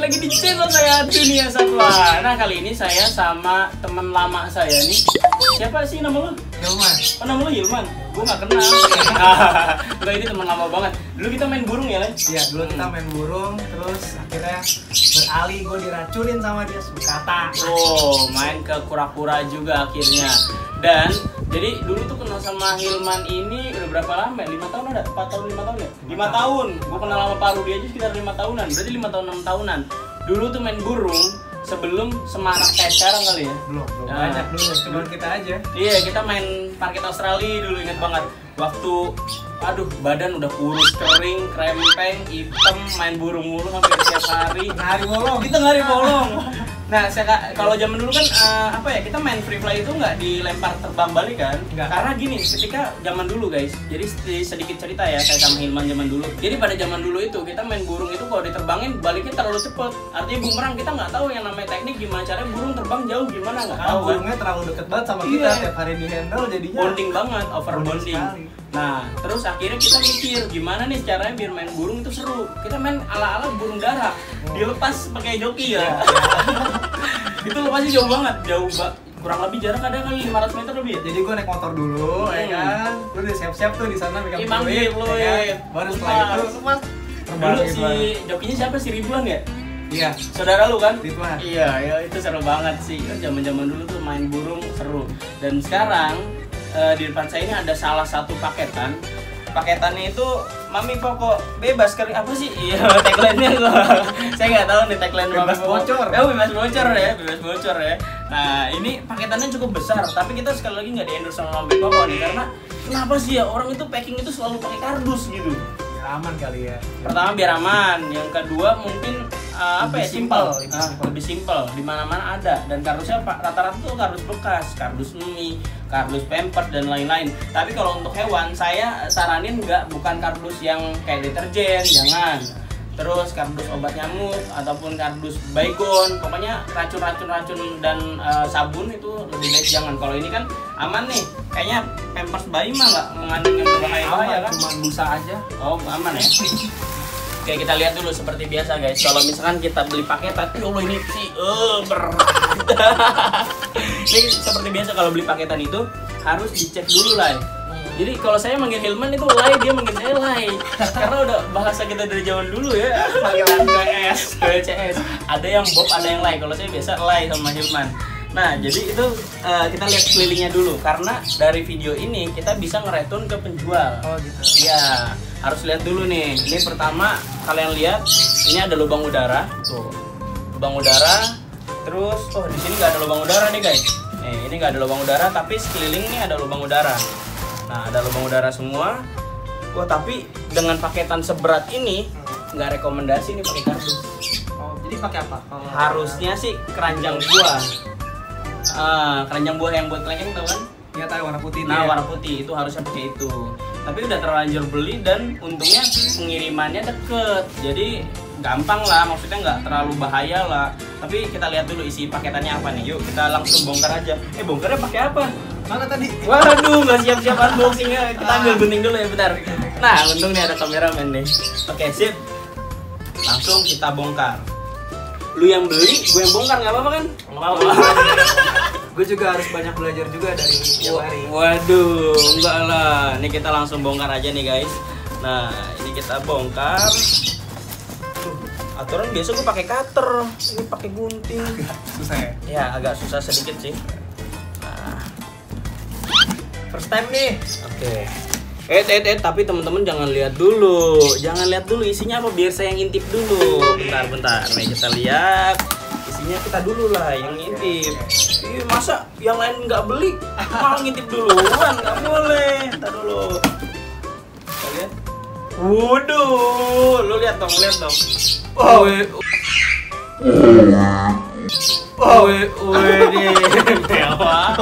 lagi di channel saya Dunia Satwa. Nah kali ini saya sama teman lama saya nih. Siapa sih nama lu? Hilman. Oh nama lu Hilman? Gue gak kenal. Enggak, ini teman lama banget. Dulu kita main burung ya, Len? Iya, dulu kita main burung, terus akhirnya beralih gue diracunin sama dia sulcata. Oh, main ke kura-kura juga akhirnya. Dan jadi dulu tuh kenal sama Hilman ini udah berapa lama ya? 5 tahun ada? 4 tahun, 5 tahun ya? 5 tahun. Gue kenal sama Pak Rudi aja sekitar 5 tahunan. Berarti 5 tahun, 6 tahunan. Dulu tuh main burung sebelum semarak kayak sekarang kali ya? Belum Nah, banyak dulu, cuma kita aja. Iya, kita main parkit Australia dulu, inget banget. Waktu, aduh, badan udah kurus, kering, krempeng, hitam, main burung mulu hampir tiap hari. Hari bolong. Kita nggak bolong. Nah, kalau zaman dulu kan apa ya, kita main free fly itu nggak dilempar terbang balik kan? Nggak. Karena gini, ketika zaman dulu guys, jadi sedikit cerita ya saya sama Hilman zaman dulu. Jadi pada zaman dulu itu kita main burung itu kalau diterbangin baliknya terlalu cepet. Artinya bumerang, kita nggak tahu yang namanya teknik gimana caranya burung terbang jauh gimana, nggak tahu kan? Burungnya terlalu deket banget sama kita, Iya. tiap hari di handle jadinya Bonding banget, over bonding. sekali. Nah, terus akhirnya kita mikir gimana nih caranya biar main burung itu seru. Kita main ala-ala burung dara, dilepas pakai joki ya. Itu lepasnya jauh banget, kurang lebih jarak ada kali 500 meter lebih ya. Jadi gue naik motor dulu, ya kan. Lu udah siap-siap tuh di sana megang Ih, manggil lu, ya kan? Baru setelah itu Mas. Dulu si jokinya siapa, si Ridwan ya? Iya, Saudara lu kan? Ridwan. Iya, ya itu seru banget sih. Kan zaman-zaman dulu tuh main burung seru. Dan sekarang di depan saya ini ada salah satu paketan. Paketannya itu Mami Pokok bebas kali apa sih? Iya, tagline-nya gua. Saya nggak tahu nih tagline Bebas Mami Pokok. bocor. Oh, bebas bocor ya, bebas bocor ya. Nah, ini paketannya cukup besar, tapi kita sekali lagi nggak di-endorse sama Mami Pokok nih karena kenapa sih ya orang itu packing itu selalu pakai kardus gitu. Biar aman kali ya. Pertama biar aman, yang kedua mungkin apa ya, Simple, lebih simpel, di mana-mana ada. Dan kardusnya rata-rata tuh kardus bekas, kardus mie, kardus pampers dan lain-lain. Tapi kalau untuk hewan saya saranin bukan kardus yang kayak deterjen, jangan. Terus kardus obat nyamuk ataupun kardus baygon, pokoknya racun dan sabun itu lebih baik jangan. Kalau ini kan aman nih, kayaknya pampers bayi mah nggak mengandung yang berbahaya kan? Cuma busa aja. Oh, aman ya. Oke, kita lihat dulu seperti biasa guys. Kalau misalkan kita beli paketan, ya Allah ini sih berat. Ini seperti biasa kalau beli paketan itu harus dicek dulu lah. Jadi kalau saya manggil Hilman itu Lai, dia manggil saya Lai. Karena udah bahasa kita dari zaman dulu ya. Panggilan CS. Ada yang Bob, ada yang Lai. Kalau saya biasa Lai sama Hilman. Nah, jadi itu kita lihat kelilingnya dulu. Karena dari video ini kita bisa ngeretun ke penjual. Oh gitu. Iya, harus lihat dulu nih. Ini pertama kalian lihat, ini ada lubang udara. Tuh, lubang udara. Terus, oh di sini nggak ada lubang udara nih guys. Ini nggak ada lubang udara, tapi sekeliling nih ada lubang udara. Nah, ada lubang udara semua. Wah, tapi dengan paketan seberat ini nggak rekomendasi nih pakai kardus. Oh, jadi pakai apa? Harusnya sih keranjang buah. Keranjang buah yang buat kelengkeng tau kan? Iya, tahu warna putih. Nah, warna putih itu harusnya pakai itu. Tapi udah terlanjur beli dan untungnya pengirimannya deket. Jadi gampang lah, maksudnya nggak terlalu bahaya lah. Tapi kita lihat dulu isi paketannya apa nih. Yuk kita langsung bongkar aja. Bongkarnya pakai apa? Mana tadi? Waduh, nggak siap-siap unboxingnya. Kita ambil gunting dulu ya, bentar. Nah, untung nih ada kameramen nih. Oke, sip. Langsung kita bongkar. Lu yang beli, gue yang bongkar, nggak apa-apa kan? Nggak apa-apa. Gue juga harus banyak belajar juga dari tiap hari. Waduh, enggak lah. Ini kita langsung bongkar aja nih guys. Nah, ini kita bongkar. Aturan biasa gue pakai cutter, ini pakai gunting. Susah ya? Ya, agak susah sedikit sih. Nah, first time nih. Oke. Tapi teman-teman jangan lihat dulu. Jangan lihat dulu isinya apa, biar saya yang intip dulu. Bentar. Nih kita lihat. Isinya kita dulu lah yang ngintip. Ih, masa yang lain nggak beli malah ngintip duluan? Nggak boleh. Ntar dulu. Kita lihat. Waduh, lu lihat dong. Oh, nih mewah.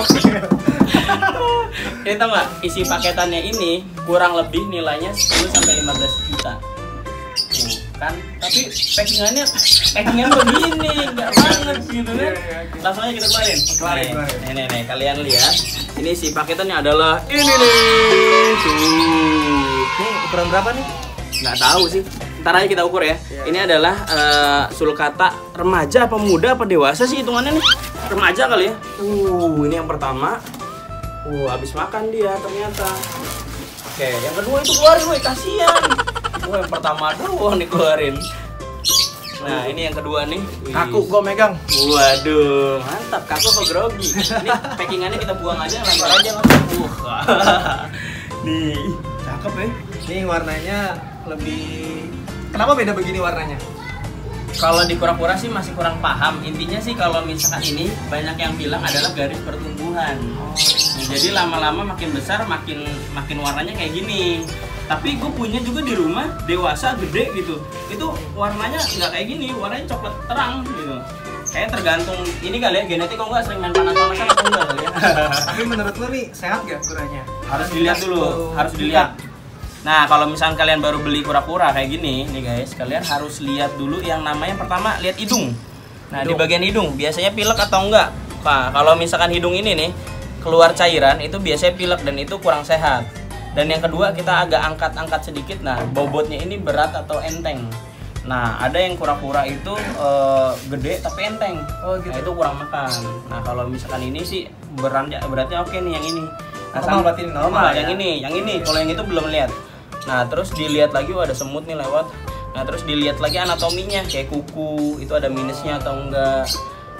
Ini tau nggak, isi paketannya ini kurang lebih nilainya 10-15 juta. Kan, tapi packingan begini, nggak banget gitu kan. Langsung aja kita keluarin. Nih, kalian lihat. Ini si paketannya adalah ini nih. Tuh. Ini ukuran berapa nih? Nggak tahu sih. Ntar aja kita ukur ya. Ini adalah sulcata remaja apa muda apa dewasa sih hitungannya nih? Remaja kali ya. Ini yang pertama. Habis makan dia ternyata. Oke, yang kedua itu keluarin, woi, kasihan. Yang pertama doang nih keluarin. Nah, ini yang kedua nih. Kaku gua megang. Waduh, mantap. Kaku apa grogi? Ini packingannya kita buang aja, lempar aja langsung. Nih, Cakep ya. Ini warnanya lebih. Kenapa beda begini warnanya? kalau di kura-kura sih masih kurang paham. Intinya sih kalau misalkan ini banyak yang bilang adalah garis pertumbuhan. Nah, jadi lama-lama makin besar makin warnanya kayak gini. Tapi gue punya juga di rumah dewasa gede gitu. Itu warnanya nggak kayak gini, warnanya coklat terang gitu. Kayak tergantung ini kali ya, genetik kok nggak sering main panas-panasan atau enggak kali ya. Tapi menurut lo nih sehat gak kuranya? Harus dilihat dulu, harus dilihat. Nah, kalau misalnya kalian baru beli kura-kura kayak gini, nih guys, kalian harus lihat dulu yang namanya pertama lihat hidung. Nah, di bagian hidung biasanya pilek atau enggak. Nah, kalau misalkan hidung ini nih keluar cairan itu biasanya pilek dan itu kurang sehat. Dan yang kedua kita agak angkat-angkat sedikit. Nah, bobotnya ini berat atau enteng. Nah, ada yang kura-kura itu gede tapi enteng. Oh, gitu. Nah, itu kurang makan. Nah, kalau misalkan ini sih beratnya oke nih yang ini. Nah, Normal berarti normal ya? yang ini. Kalau yang itu belum lihat. Nah, terus dilihat lagi, ada semut nih lewat. Nah, terus dilihat lagi anatominya, kayak kuku, itu ada minusnya atau enggak.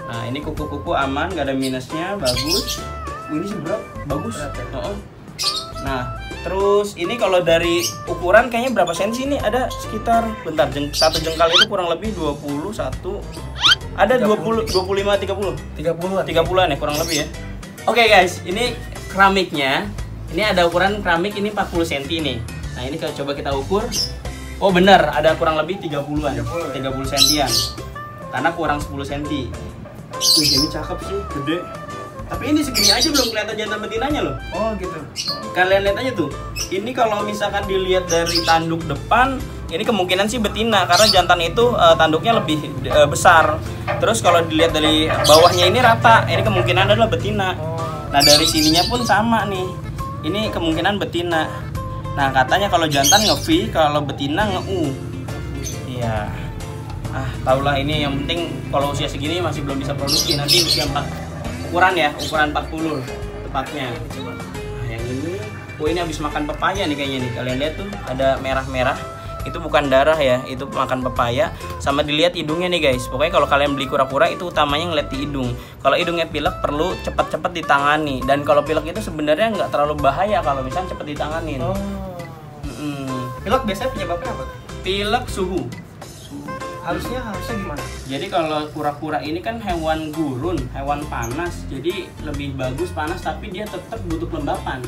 Nah, ini kuku-kuku aman, nggak ada minusnya, bagus. Ini seberapa? Bagus. Nah, terus ini kalau dari ukuran kayaknya berapa sensi nih? Ada sekitar, bentar, satu jengkal itu kurang lebih 21. Ada 20, 25, 30. 30-an ya, kurang lebih ya. Oke guys, ini keramiknya. Ini ada ukuran keramik ini 40 cm nih. Nah, ini kalau coba kita ukur. Oh benar, ada kurang lebih 30-an. 30 sentian. Karena kurang 10 cm. Wih, ini cakep sih, gede. Tapi ini segini aja belum kelihatan jantan betinanya loh. Oh gitu. Kalian lihat aja tuh. Ini kalau misalkan dilihat dari tanduk depan, ini kemungkinan sih betina karena jantan itu tanduknya lebih besar. Terus kalau dilihat dari bawahnya ini rata, ini kemungkinan adalah betina. Nah, dari sininya pun sama nih. Ini kemungkinan betina. Nah, katanya kalau jantan nge-V, kalau betina nge-U. Iya. Tahulah ini yang penting kalau usia segini masih belum bisa produksi. Nanti usia 4 ukuran 40 tepatnya. Nah, yang ini, ini habis makan pepaya nih kayaknya nih. Kalian lihat tuh ada merah-merah. Itu bukan darah ya, itu makan pepaya. Sama dilihat hidungnya nih guys. Pokoknya kalau kalian beli kura-kura itu utamanya ngeliat di hidung. Kalau hidungnya pilek perlu cepat-cepat ditangani. Dan kalau pilek itu sebenarnya nggak terlalu bahaya kalau misalnya cepat ditanganin. Pilek biasanya penyebabnya apa? Pilek suhu. Harusnya gimana? Jadi kalau kura-kura ini kan hewan gurun, hewan panas. Jadi lebih bagus panas tapi dia tetap butuh kelembapan.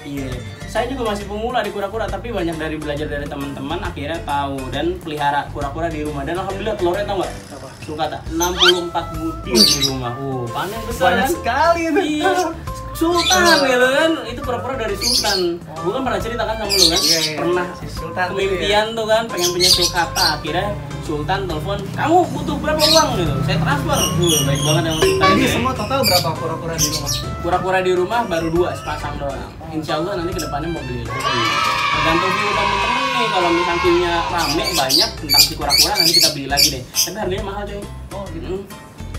Iya, saya juga masih pemula di kura-kura, tapi banyak dari belajar dari teman-teman akhirnya tahu dan pelihara kura-kura di rumah. Dan alhamdulillah telurnya tau nggak? Sulcata 64 butir di rumah. Panen besar. Banyak kan? sekali itu. Iya. Sultan gitu kan, itu kura-kura dari Sultan. Gue kan pernah cerita kan sama lu kan? Iya. Pernah Si Sultan kemimpian tuh kan, pengen punya sulcata. Akhirnya Sultan telepon, kamu butuh berapa uang gitu? Saya transfer. Baik banget yang Sultan. Jadi semua total berapa kura-kura di rumah? Kura-kura di rumah baru 2 sepasang doang. Insya Allah nanti kedepannya mau beli lagi. Tergantung view temen-temen nih, kalau misalnya view-nya rame banyak tentang si kura-kura nanti kita beli lagi deh. Tapi harganya mahal coy. Oh gitu.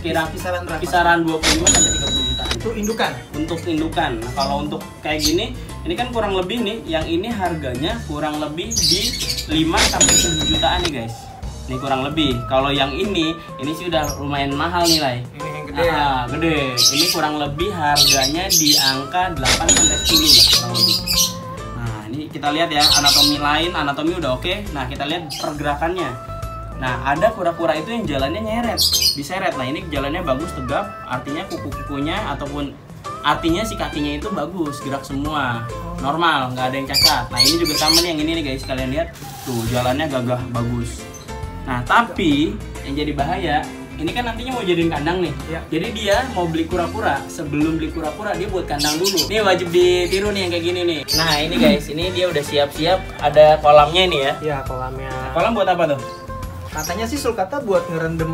Kisaran berapa? Kisaran 25 sampai 30 jutaan. Itu indukan. Untuk indukan. Nah, kalau untuk kayak gini, ini kan kurang lebih nih, yang ini harganya kurang lebih di 5 sampai 7 jutaan nih guys. Ini kurang lebih. Kalau yang ini sih udah lumayan mahal nih Lai. Ini yang gede. Gede. Ini kurang lebih harganya di angka 8 sampai 10 lah kurang lebih. Nah, ini kita lihat ya anatomi lain, anatomi udah oke. Nah, kita lihat pergerakannya. Nah, ada kura-kura itu yang jalannya nyeret, diseret. Nah, ini jalannya bagus, tegap, artinya kuku-kukunya ataupun artinya si kakinya itu bagus, gerak semua, normal, nggak ada yang cacat. Nah, ini juga sama nih yang ini nih guys, kalian lihat tuh jalannya gagah, bagus. Nah, tapi yang jadi bahaya, ini kan nantinya mau jadiin kandang nih. Ya. Jadi dia mau beli kura-kura, sebelum beli kura-kura dia buat kandang dulu. Ini wajib ditiru nih yang kayak gini nih. Nah, ini guys, ini dia udah siap-siap, ada kolamnya ini ya. Iya, kolamnya. Kolam buat apa tuh? Katanya sih sulcata buat ngerendam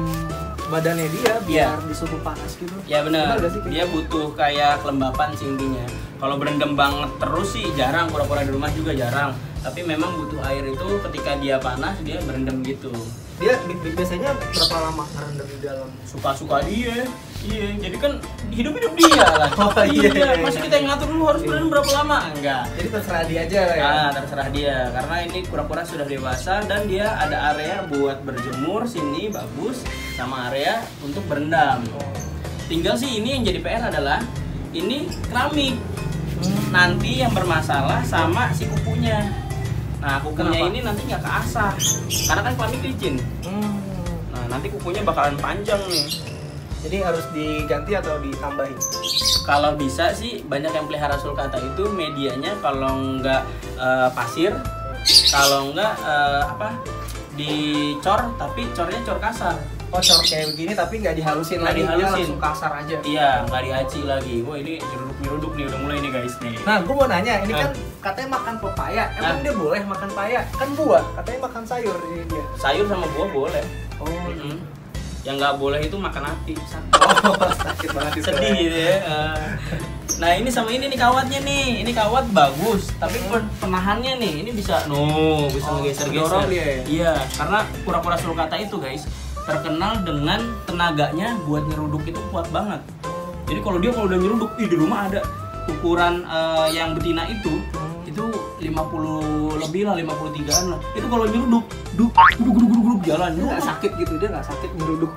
badannya dia biar di suhu panas gitu. Ya benar. Gak sih? Dia butuh kayak kelembapan sih intinya. Kalau berendam banget terus sih jarang, kura-kura di rumah juga jarang. Tapi memang butuh air itu ketika dia panas dia berendam gitu. Dia biasanya berapa lama ngerendam di dalam? Suka-suka dia. Iya, jadi kan hidup-hidup dia lah. Oh, iya. Masa kita yang ngatur dulu harus berendam berapa lama? Enggak. Jadi terserah dia aja lah ya. Nah, terserah dia karena ini kura-kura sudah dewasa dan dia ada area buat berjemur sini bagus sama area untuk berendam. Tinggal sih ini yang jadi PR adalah ini keramik. Nanti yang bermasalah sama si kukunya. Nah, kukunya Kenapa? ini nanti nggak keasah karena kan keramik licin. Nah, nanti kukunya bakalan panjang nih. Jadi harus diganti atau ditambahin? Kalau bisa sih banyak yang pelihara sulcata itu medianya kalau nggak pasir, kalau nggak dicor tapi cornya cor kasar. Oh, cor kayak begini tapi nggak dihalusin Nggak lagi, dia dihalusin. langsung kasar aja. Iya, nggak diaci lagi. Wah, ini nyeruduk nih udah mulai nih guys nih. Nah, gue mau nanya, ini kan katanya makan pepaya, emang dia boleh makan pepaya? Kan buah, katanya makan sayur ini dia. Sayur sama buah boleh. Oh, Yang nggak boleh itu makan hati. sakit banget itu. Sedih gitu ya. Nah, ini sama ini nih kawatnya nih. Ini kawat bagus, tapi penahannya nih ini bisa bisa ngegeser-geser. dorong dia ya? Iya, karena kura-kura sulcata itu guys terkenal dengan tenaganya buat nyeruduk itu kuat banget. Jadi kalau udah nyeruduk, di rumah ada ukuran yang betina itu 50 lebih lah, 53an lah. Itu kalau nyeruduk, duk jalan. Dia nggak sakit gitu, dia nggak sakit nyeruduk.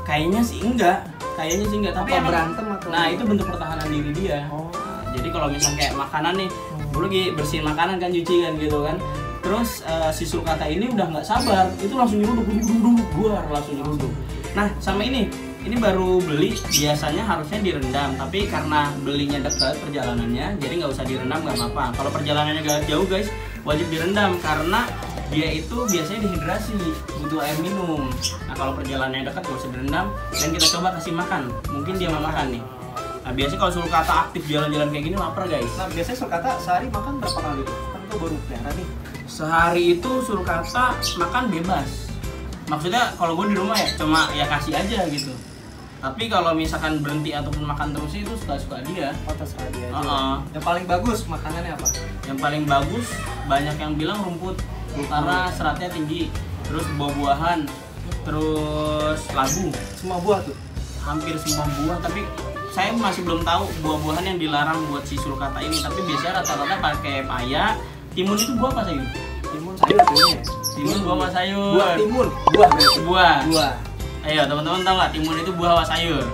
Kayaknya sih enggak. Tapi Apa emang berantem atau? nah, itu bentuk pertahanan diri dia. Nah, jadi kalau misalnya kayak makanan nih, gue lagi bersihin makanan kan, cuci kan gitu kan. Terus si sulcata ini udah nggak sabar, itu langsung nyeruduk, langsung nyeruduk. Nah, sama ini baru beli, biasanya harusnya direndam, tapi karena belinya dekat perjalanannya, jadi nggak usah direndam, nggak apa-apa. Kalau perjalanannya agak jauh guys, wajib direndam karena dia itu biasanya dehidrasi, butuh air minum. Nah, kalau perjalanannya dekat nggak usah direndam, dan kita coba kasih makan, mungkin dia mau makan nih. Nah, biasanya kalau sulcata aktif jalan-jalan kayak gini lapar guys. Nah, biasanya sulcata sehari makan berapa kali tuh? Kan gue baru pelihara nih. Sehari itu sulcata makan bebas. Maksudnya kalau gue di rumah ya cuma ya kasih aja gitu. Tapi kalau misalkan berhenti ataupun makan terus itu suka-suka dia. Oh, terserah dia aja. Yang paling bagus makanannya apa? Yang paling bagus banyak yang bilang rumput karena seratnya tinggi. Terus buah-buahan, terus labu. Semua buah tuh? Hampir semua buah, tapi saya masih belum tahu buah-buahan yang dilarang buat si sulcata ini. Tapi biasanya rata-rata pakai paya. Timun itu buah apa sayur? Timun sayur tuh ya? Timun buah sama sayur. Buah timun? Buah berarti? Buah. Buah. Ayo teman-teman tahu nggak timun itu buah apa sayur?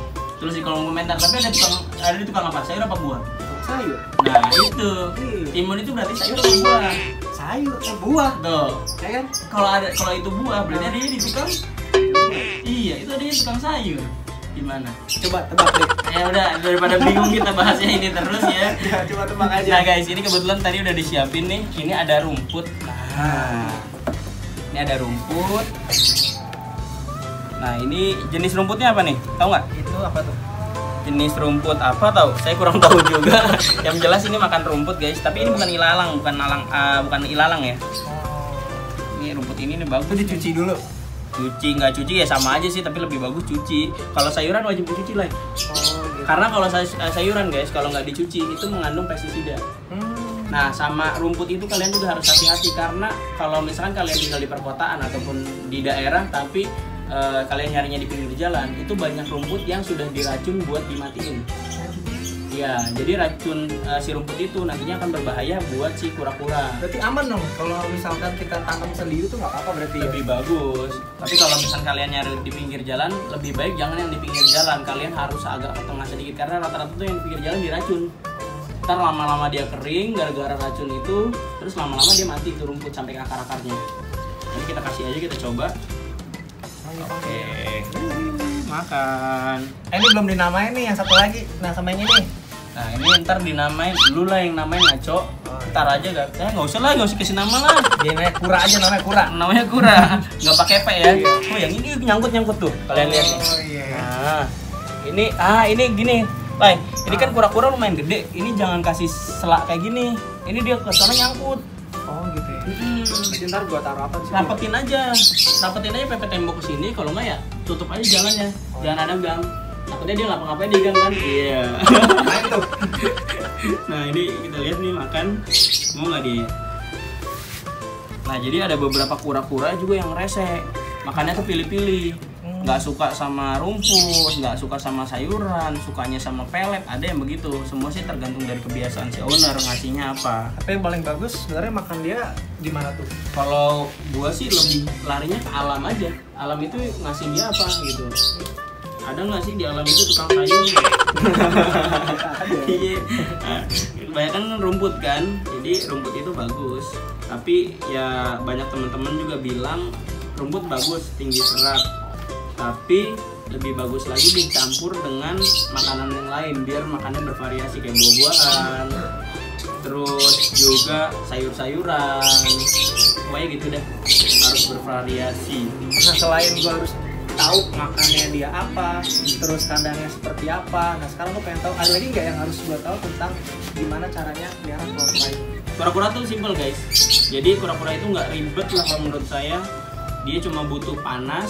Terus di kolom komentar. Tapi ada di tukang apa? Sayur apa buah? Sayur. Nah itu timun itu berarti sayur atau buah? Sayur buah. Tuh. Ya kan? Kalau itu buah berarti adanya di tukang. Iya itu adanya di tukang sayur. Gimana? Coba tebak deh. Ya udah daripada bingung kita bahasnya ini terus ya. Ya, coba tebak aja. Nah guys, ini kebetulan tadi udah disiapin nih. Ini ada rumput. Nah, ini ada rumput. Nah, ini jenis rumputnya apa nih? Tahu nggak? Itu apa tuh? Jenis rumput apa tahu? Saya kurang tahu juga. Yang jelas ini makan rumput guys. Tapi ini bukan ilalang, bukan ilalang ya. Ini rumput ini nih bagus. Itu dicuci dulu. Cuci nggak cuci ya sama aja sih, tapi lebih bagus cuci. Kalau sayuran wajib dicuci lah. Gitu. Karena kalau sayuran guys, kalau nggak dicuci itu mengandung pestisida. Nah, sama rumput itu kalian juga harus hati-hati karena kalau misalkan kalian tinggal di perkotaan ataupun di daerah tapi kalian nyarinya di pinggir jalan, itu banyak rumput yang sudah diracun buat dimatiin. Ya, jadi racun si rumput itu nantinya akan berbahaya buat si kura-kura. Berarti aman dong kalau misalkan kita tanam sendiri tuh nggak apa-apa berarti. Lebih bagus. Tapi kalau misalkan kalian nyari di pinggir jalan, lebih baik jangan yang di pinggir jalan. Kalian harus agak ke tengah sedikit karena rata-rata tuh yang di pinggir jalan diracun. Ntar lama-lama dia kering gara-gara racun itu, terus lama-lama dia mati tuh rumput sampai ke akar-akarnya. Jadi kita kasih aja, kita coba. Oke. Makan. Ini belum dinamain nih yang satu lagi. Nah, sama yang ini. Nah ini ntar dinamain, lu lah yang namain ngaco. Ntar aja gak, nggak usah kasih nama lah. Dia namanya kura aja, namanya kura. Namanya kura, nggak pakai P ya. Oh yang ini nyangkut tuh, kalian lihat nih. Oh iya. Nah ini gini, Lai. Ini kan kura-kura lumayan gede. Ini jangan kasih selak kayak gini. Ini dia ke sana nyangkut. Oh gitu ya. Jadi ntar gua taruh apa sih? Rapetin aja pepet tembok ke sini. Kalau nggak ya tutup aja jalannya. Jangan ada gang. Takutnya dia ngapa-ngapain di gang kan? Iya. Main tuh. Nah ini kita lihat nih makan, mau nggak dia? Nah jadi ada beberapa kura-kura juga yang rese, makannya tuh pilih-pilih, nggak suka sama rumput, nggak suka sama sayuran, sukanya sama pelet, ada yang begitu. Semua sih tergantung dari kebiasaan si owner ngasihnya apa. Tapi yang paling bagus sebenarnya makan dia di mana tuh? Kalau gua sih lebih larinya ke alam aja. Alam itu ngasih dia apa gitu. Ada nggak sih di alam itu tukang sayur? Iya. Nah, kebanyakan rumput kan, jadi rumput itu bagus. Tapi ya banyak teman-teman juga bilang rumput bagus, tinggi serat. Tapi lebih bagus lagi dicampur dengan makanan yang lain biar makannya bervariasi kayak buah-buahan, terus juga sayur-sayuran, pokoknya gitu deh, harus bervariasi. Nah selain gue harus tahu makannya dia apa, terus kandangnya seperti apa. Nah sekarang gue pengen tahu ada lagi nggak yang harus gue tahu tentang gimana caranya biar kura-kura itu. Kura-kura tuh simple guys, jadi kura-kura itu nggak ribet lah kalau menurut saya. Dia cuma butuh panas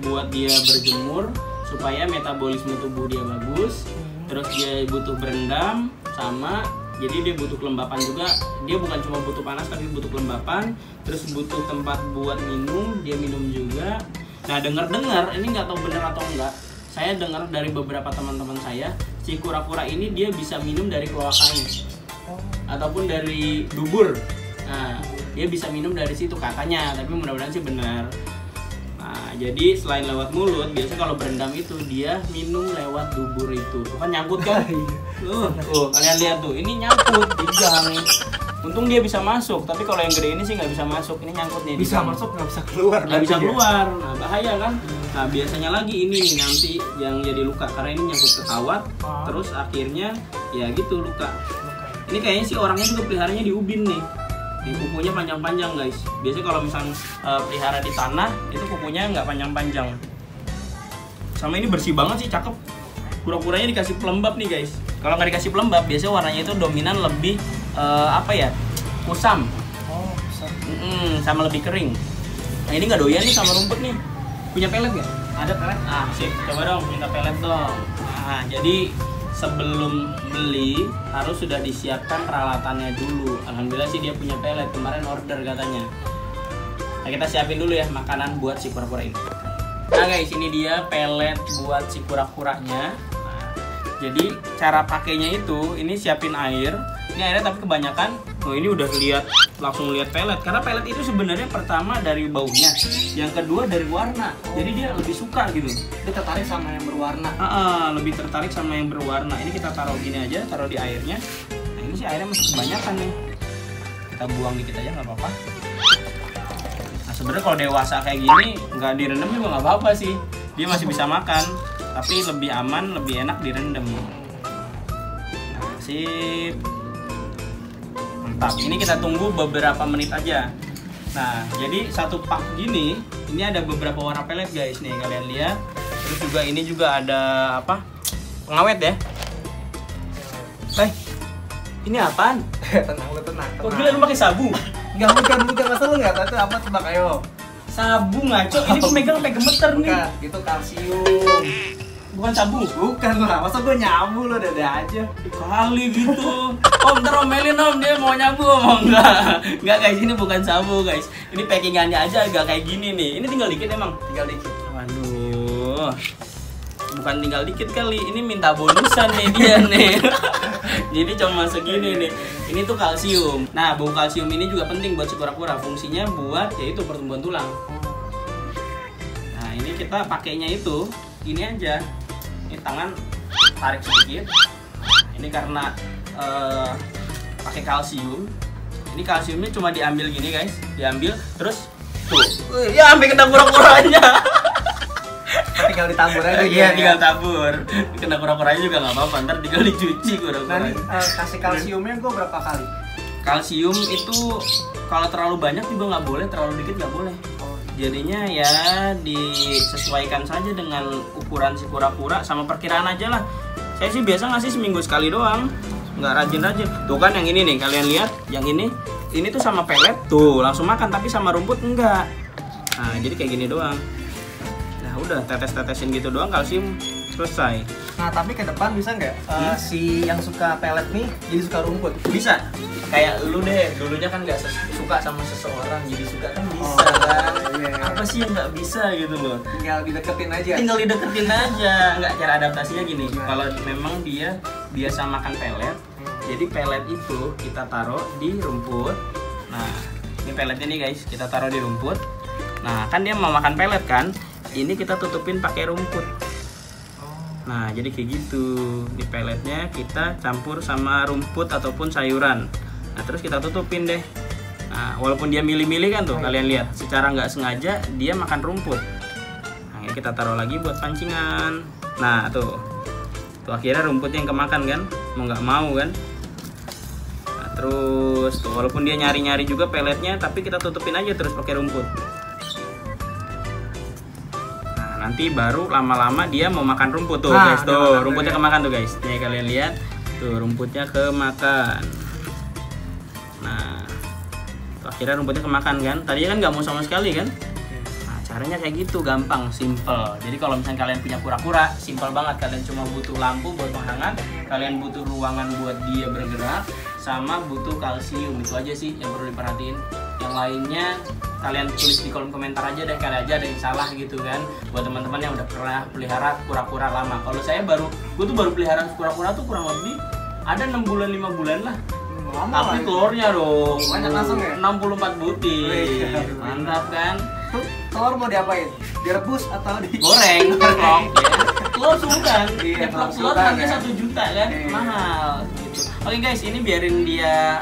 buat dia berjemur supaya metabolisme tubuh dia bagus. Terus dia butuh berendam sama, jadi dia butuh kelembapan juga. Dia bukan cuma butuh panas tapi butuh kelembapan. Terus butuh tempat buat minum, dia minum juga. Nah dengar-dengar, ini nggak tahu benar atau enggak, saya dengar dari beberapa teman-teman saya, si kura-kura ini dia bisa minum dari kloakanya ataupun dari dubur. Nah dia bisa minum dari situ katanya, tapi mudah-mudahan sih benar. Nah, jadi selain lewat mulut, biasanya kalau berendam itu dia minum lewat dubur itu. Tuh kan nyangkut kan? Kalian lihat tuh, ini nyangkut di gang. Untung dia bisa masuk, tapi kalau yang gede ini sih nggak bisa masuk. Ini nyangkut nih. Bisa masuk nggak bisa keluar. Nggak bisa keluar. Nah bahaya kan? Nah biasanya lagi ini nih nanti yang jadi luka karena ini nyangkut ke kawat, terus akhirnya ya gitu luka. Ini kayaknya sih orangnya juga peliharanya di ubin nih. Di kukunya panjang-panjang guys. Biasanya kalau misalnya pelihara di tanah itu kukunya nggak panjang-panjang. Sama ini bersih banget sih, cakep. Kura-kuranya dikasih pelembab nih guys. Kalau nggak dikasih pelembab, biasanya warnanya itu dominan lebih apa ya, kusam. Oh, kusam. Sama lebih kering. Nah ini nggak doyan nih sama rumput nih. Punya pelet nggak? Ada pelet? Ah sip, coba dong minta pelet dong. Nah jadi sebelum beli harus sudah disiapkan peralatannya dulu. Alhamdulillah sih dia punya pelet, kemarin order katanya. Nah kita siapin dulu ya makanan buat si kura-kura ini. Nah guys, ini dia pelet buat si kura-kuranya. Nah, jadi cara pakainya itu, ini siapin air. Ini airnya tapi kebanyakan. Oh ini udah langsung lihat pelet. Karena pelet itu sebenarnya pertama dari baunya, yang kedua dari warna. Jadi dia lebih suka gitu. Dia tertarik sama yang berwarna. Lebih tertarik sama yang berwarna. Ini kita taruh gini aja, taruh di airnya. Nah ini sih airnya masih kebanyakan nih. Kita buang dikit aja nggak apa-apa. Nah sebenarnya kalau dewasa kayak gini nggak direndam juga nggak apa-apa sih. Dia masih bisa makan, tapi lebih aman, lebih enak direndam. Nah sip. Mantap. Ini kita tunggu beberapa menit aja. Nah jadi satu pak gini, ini ada beberapa warna pelet guys nih kalian lihat. Terus juga ini juga ada apa? Pengawet ya. Ini apaan? Tenang lu, tenang. Kok gila lu pakai sabu? Enggak, bukan masa lu nggak tahu itu apa, tebak ayo. Sabu ngaco, ini pemegang sampai gemeter nih. Bukan, itu kalsium. Bukan sabu. Bukan lah, masa gue nyabu lo dada aja. Kali gitu. Om ntar omelin om, dia mau nyabu om. Enggak guys, ini bukan sabu guys. Ini packingannya aja agak kayak gini nih. Ini tinggal dikit emang. Tinggal dikit. Waduh. Bukan tinggal dikit kali, ini minta bonusan nih dia nih. Jadi cuma segini nih. Ini tuh kalsium. Nah, bau kalsium ini juga penting buat si kura-kura. Fungsinya buat yaitu pertumbuhan tulang. Nah, ini kita pakainya itu gini aja. Ini tangan tarik sedikit. Ini karena pakai kalsium. Ini kalsiumnya cuma diambil gini guys. Diambil terus tuh. Ya sampai kena kura-kuranya. Tinggal ditabur aja. Iya, tinggal tabur. Kena kura-kuranya juga nggak apa-apa. Ntar tinggal dicuci kura-kuranya. Nah, kasih kalsiumnya gue berapa kali? Kalsium itu kalau terlalu banyak juga nggak boleh, terlalu dikit nggak boleh. Jadinya ya disesuaikan saja dengan ukuran si kura-kura sama perkiraan aja lah. Saya sih biasa ngasih seminggu sekali doang, nggak rajin-rajin. Tuh kan yang ini nih, kalian lihat, yang ini tuh sama pelet tuh langsung makan, tapi sama rumput enggak. Nah jadi kayak gini doang. Nah udah tetes-tetesin gitu doang kalsium, selesai. Nah tapi ke depan bisa nggak si yang suka pelet nih jadi suka rumput? Bisa. Kayak lu deh, dulunya kan nggak suka sama seseorang, jadi suka kan bisa kan? Iya. Apa sih yang nggak bisa gitu loh? Tinggal dideketin aja. Tinggal dideketin aja. Nggak, cara adaptasinya gini. Kalau memang dia biasa makan pelet, jadi pelet itu kita taruh di rumput. Nah, ini peletnya nih guys, kita taruh di rumput. Nah, kan dia mau makan pelet kan? Ini kita tutupin pakai rumput. Nah, jadi kayak gitu. Di peletnya kita campur sama rumput ataupun sayuran. Nah, terus kita tutupin deh. Nah, walaupun dia milih-milih kan tuh, kalian lihat. Secara nggak sengaja dia makan rumput. Nah, ini kita taruh lagi buat pancingan. Nah, tuh. Tuh akhirnya rumputnya yang kemakan kan? Mau nggak mau kan? Nah, terus tuh walaupun dia nyari-nyari juga peletnya, tapi kita tutupin aja terus pakai rumput. Nah, nanti baru lama-lama dia mau makan rumput tuh, guys. Tuh, rumputnya kemakan tuh, guys. Nih kalian lihat. Tuh, rumputnya kemakan. Nah, tuh, akhirnya rumputnya kemakan kan? Tadinya kan nggak mau sama sekali kan? Nah, caranya kayak gitu, gampang, simple. Jadi kalau misalnya kalian punya kura-kura, simple banget. Kalian cuma butuh lampu buat menghangat, kalian butuh ruangan buat dia bergerak, sama butuh kalsium. Itu aja sih yang perlu diperhatiin. Yang lainnya kalian tulis di kolom komentar aja deh, kalian aja ada yang salah gitu kan. Buat teman-teman yang udah pernah pelihara kura-kura lama. Kalau saya gue tuh baru pelihara kura-kura tuh kurang lebih ada 6 bulan 5 bulan lah. Tapi telurnya dong banyak langsung ya? 64 butir. Mantap kan? Telur mau diapain? Direbus atau goreng? Ceplok ya. Telur sultan. Iya, Telur harganya 1 juta kan? Mahal gitu. Oke guys, ini biarin dia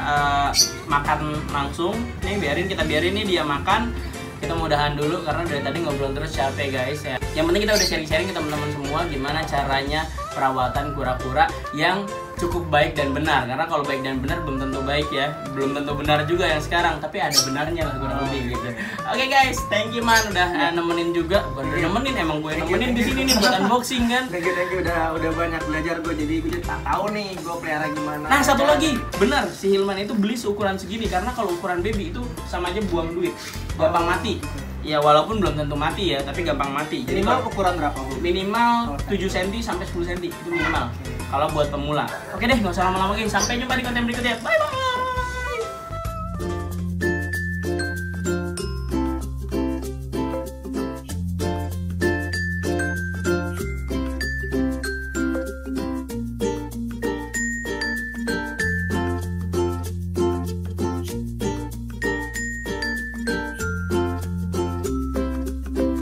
makan langsung. Nih kita biarin nih dia makan. Kita mudahan dulu karena dari tadi ngobrol terus capek guys ya. Yang penting kita udah sharing-sharing ke teman-teman semua gimana caranya perawatan kura-kura yang cukup baik dan benar. Karena kalau baik dan benar belum tentu baik ya, belum tentu benar juga yang sekarang, tapi ada benarnya lah kurang lebih gitu. Oke guys, thank you man udah nemenin juga. Bukan udah nemenin, emang gue nemenin di sini nih buat unboxing kan. Thank you udah banyak belajar gue, jadi gue jadi tahu nih gue pelihara gimana. Nah satu lagi, benar si Hilman itu beli seukuran segini karena kalau ukuran baby itu sama aja buang duit, gampang mati. Ya walaupun belum tentu mati ya, tapi gampang mati. Jadi Minimal ukuran berapa Bu? Minimal 7 cm sampai 10 cm itu minimal. Kalau buat pemula. Oke deh, nggak usah lama-lama lagi. Sampai jumpa di konten berikutnya. Bye bye.